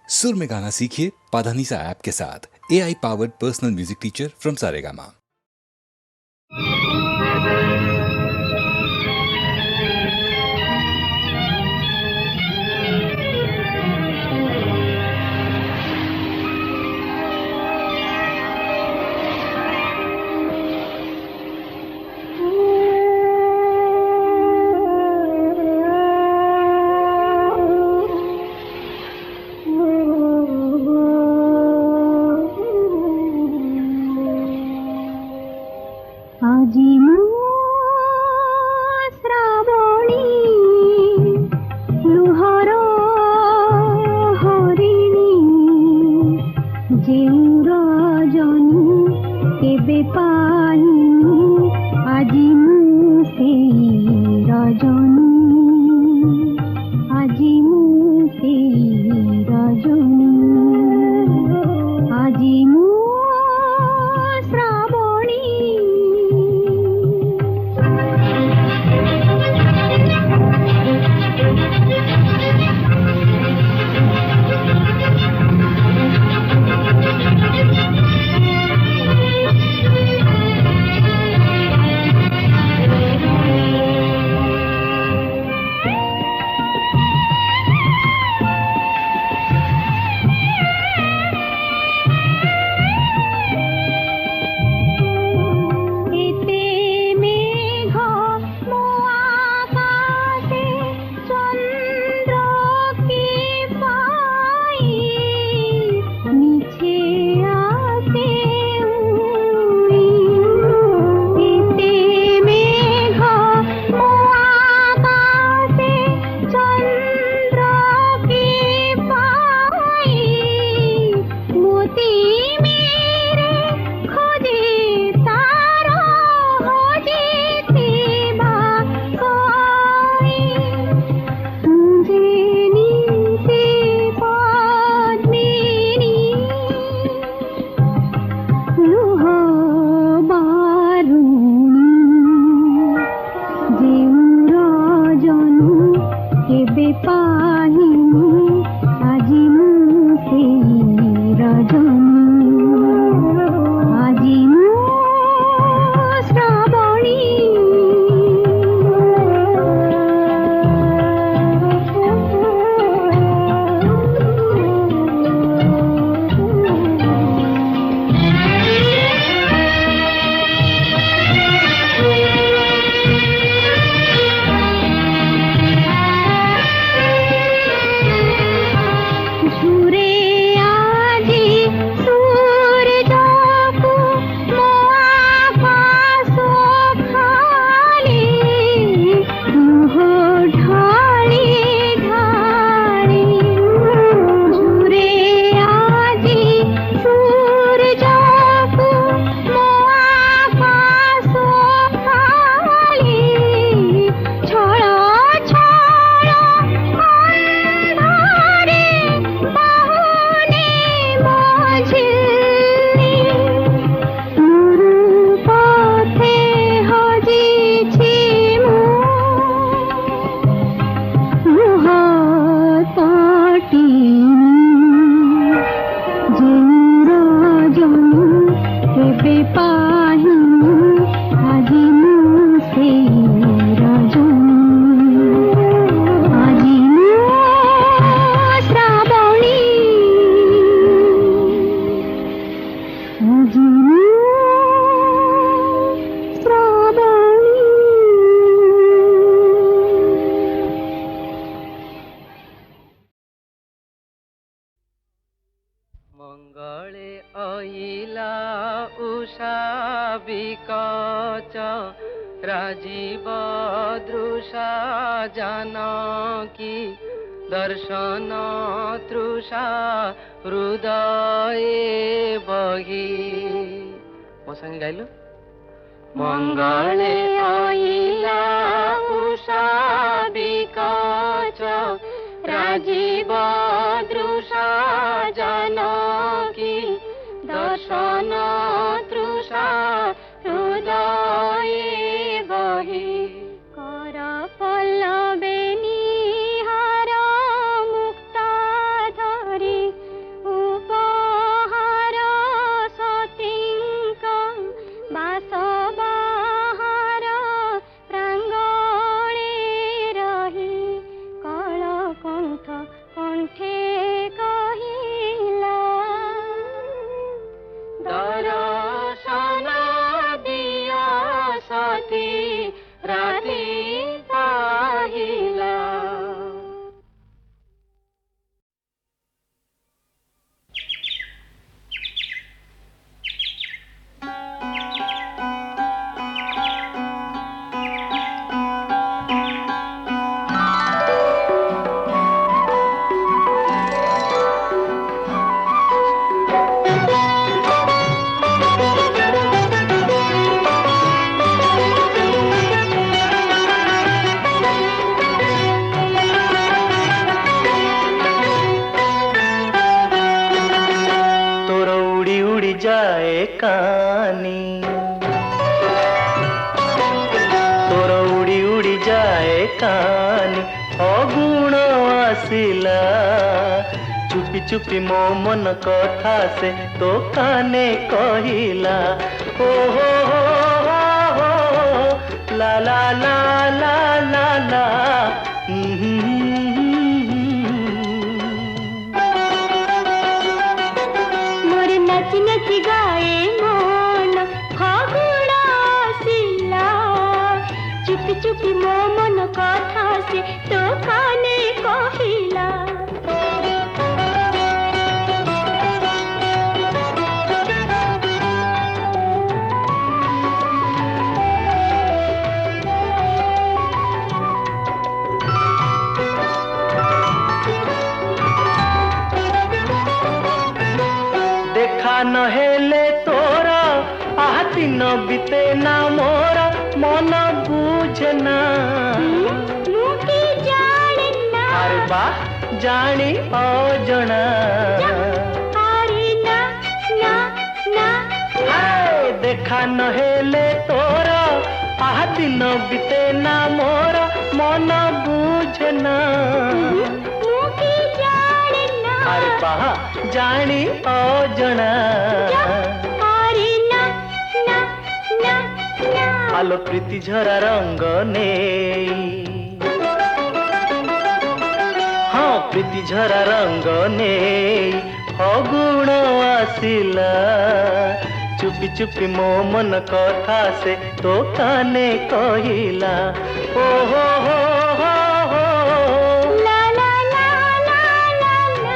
सुर में गाना सीखिए पाधानीसा ऐप के साथ। AI powered personal music teacher from Saregama. मंगले अइला उषा विकच राजीव दृषा जानकी दर्शन तृषा हृदय बही। मो संगे गाइलु। मंगले अइला उषा विकच राजीव दृषा जानकी दर्शन तृषा हृदय बही। कर पल्लवे निहार मुक्ता धरी जाए कानी तोर उड़ी उड़ी जाए कानी अगुण आसिला चुपी चुपी मो मन कथा से तो काने कहिला ओ हो ला ला ला ला ला ला मोर नाची नाची गाए मन फागुण आसिला चुपी चुपी मो मन कथा से तो काने कहिला नहेले तोरा आह दिन बीते ना मोरा मन बुझना मुकी जाने अरे बा जानी अजना अरे ना ना ना हाय देखा नहेले तोरा आह दिन बीते ना मोरा मन बुझना मुकी जाने अरे बा जानी अजना अरे ना ना ना ना आलो प्रीति झरा रंग ने हाँ प्रीति झरा रंग ने फगुण आसिला चुपी चुपी मो मन कथा से तो काने कहिला ओ हो ला ला ला ला ला ला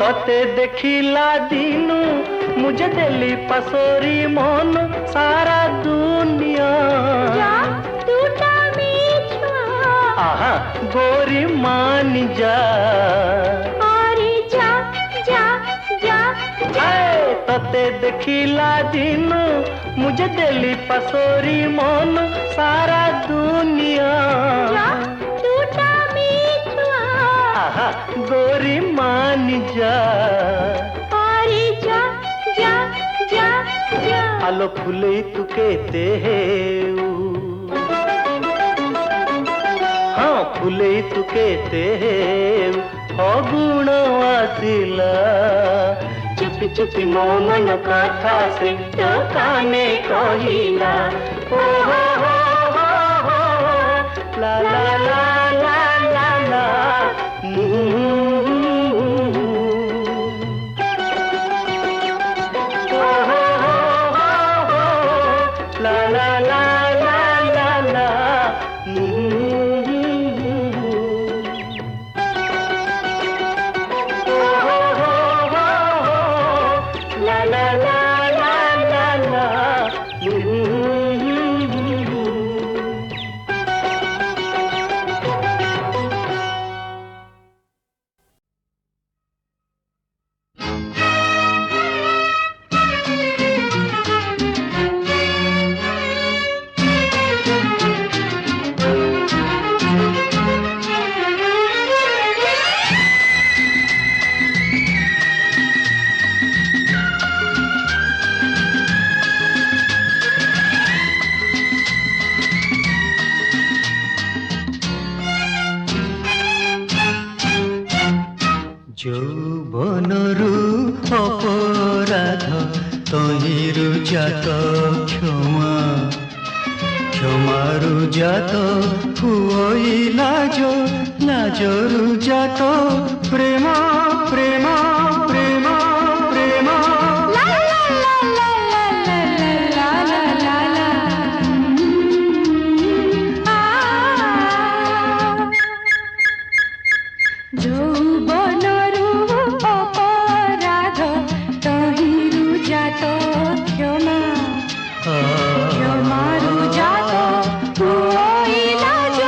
तते देखिला दिनु मुझे दिली पसोरी मन सारा दुनिया जा टूटा मीठा आहा गोरी मान जा अरे जा जा जा आए तते देखिला दिनु मुझे दिली पसोरी मन सारा दुनिया जा टूटा मीठा आहा गोरी मान जा अरे जा जा जा जा आलो फुले तू केते हेऊ हाँ फुले तू केते हेऊ फगुण आसिला चुपी चुपी मो मन कथा से तो काने कहिला ओ हो ला ला ला ला ला ला la la la la la la la la la la la la যৌবনরু অপরাধ তহিরু জাত ক্ষমা ক্ষমারু জাত হুই লাজ লাজরু জাত প্রেম প্রেম প্রেম প্রেম লা লা লা লা লা লা লা লা লা আ যৌবনরু অপরাধ তহিরু জাত ক্ষমা ক্ষমারু জাত হুই লাজ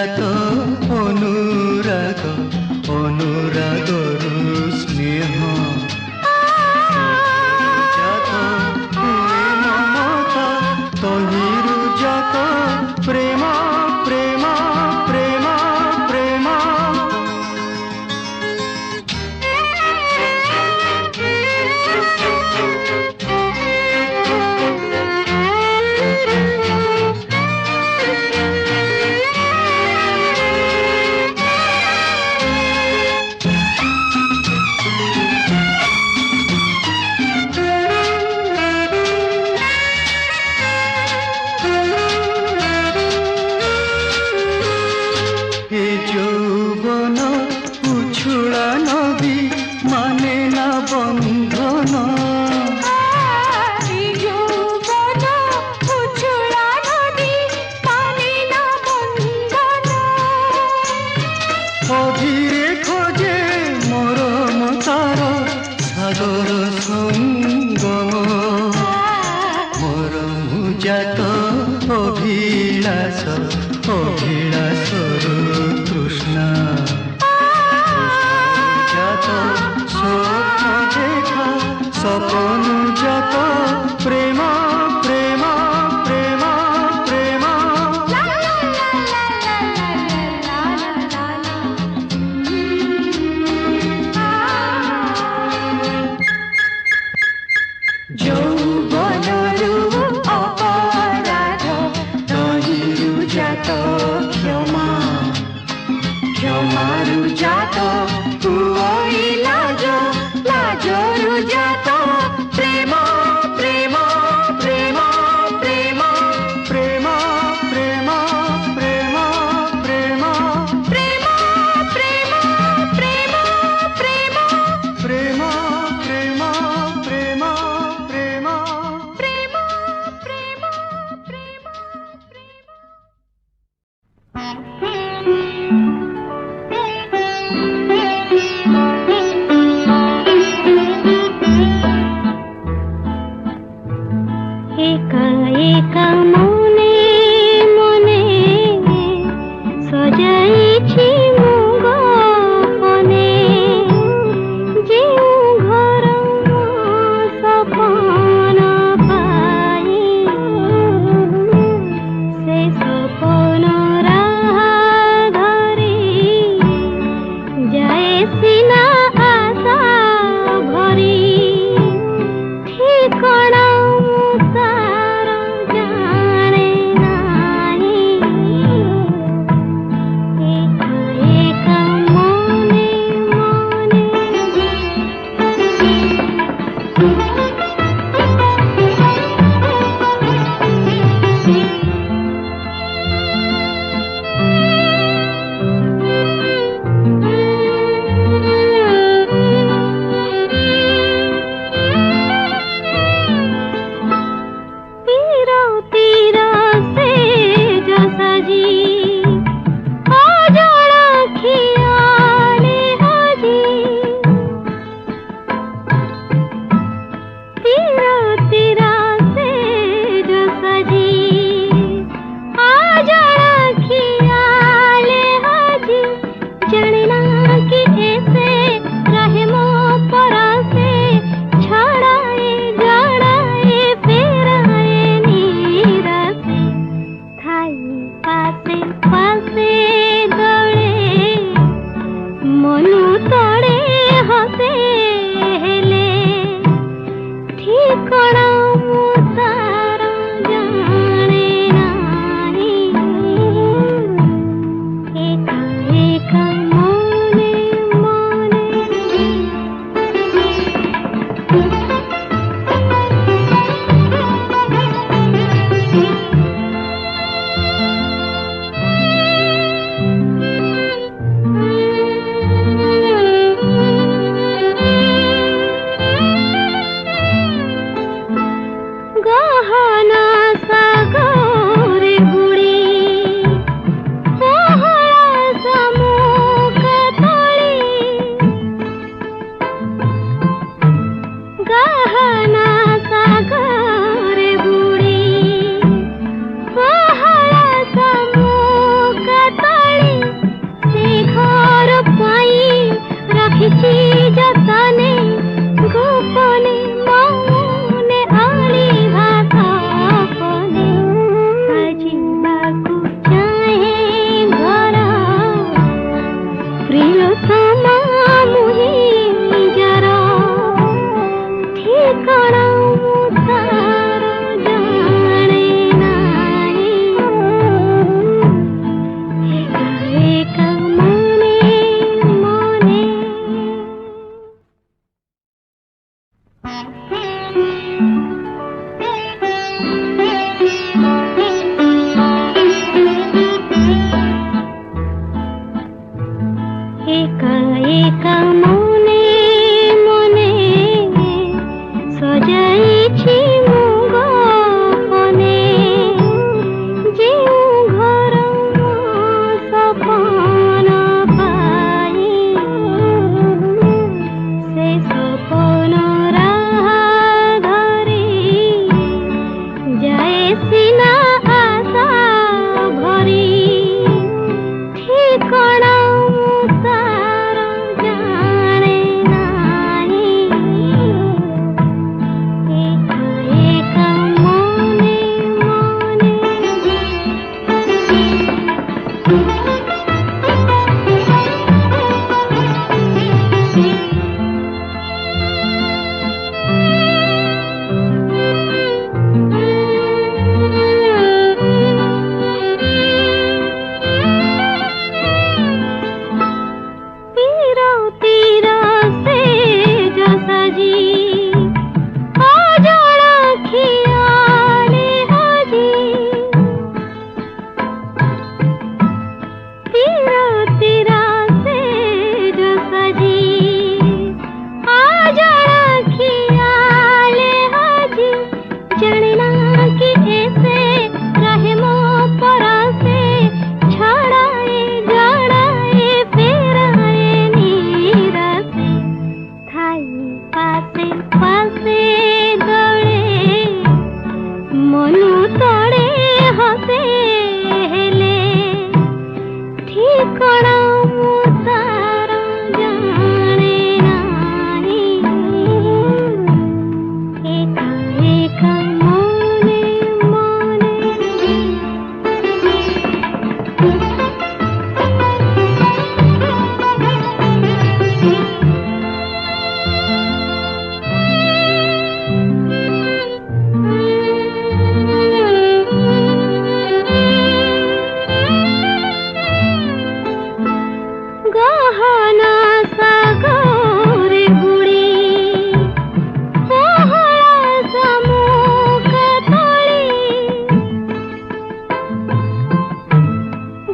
জাত অনুরাগ অনুরাগরু স্নেহ জাত হুয়ে মমতা তহিরু জাত প্রেম প্রেম প্রেম প্রেম এ যৌবন উছুড়া নদী মানে না বন্ধন অধীরে খোঁজে মরম তার সাগর সঙ্গম মরম জাত অভিলাষ অভিলাষরু তৃষ্ণা জাত স্বপ্ন দেখা স্বপন জাত প্রেম প্রেম প্রেম প্রেম যৌবনরু অপরাধ তহিরু জাত ক্ষমা ক্ষমারু জাত তুই লাজ লাজরু জাত প্রেম প্রেম প্রেম প্রেম প্রেম প্রেম প্রেম প্রেম প্রেম প্রেম প্রেম প্রেম প্রেম প্রেম প্রেম প্রেম প্রেম প্রেম প্রেম একা একা মনে মনে সজাইছি মো গোপনে ଯେଉଁ ଘର ମୋ ସପନ ପାଇ ସେ ସପନ ରାହ ଧରି ଯାଏ ସିନା ଆଶା ଭରି ଠିକଣା ମୁଁ ତାର ଜାଣେ ନାହିଁ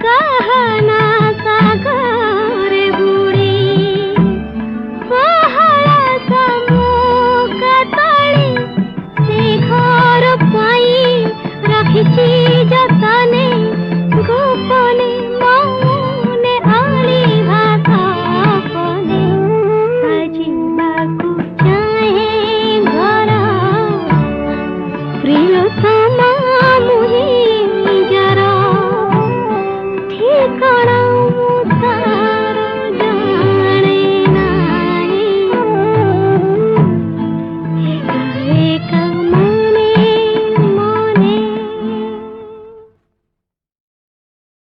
कहानी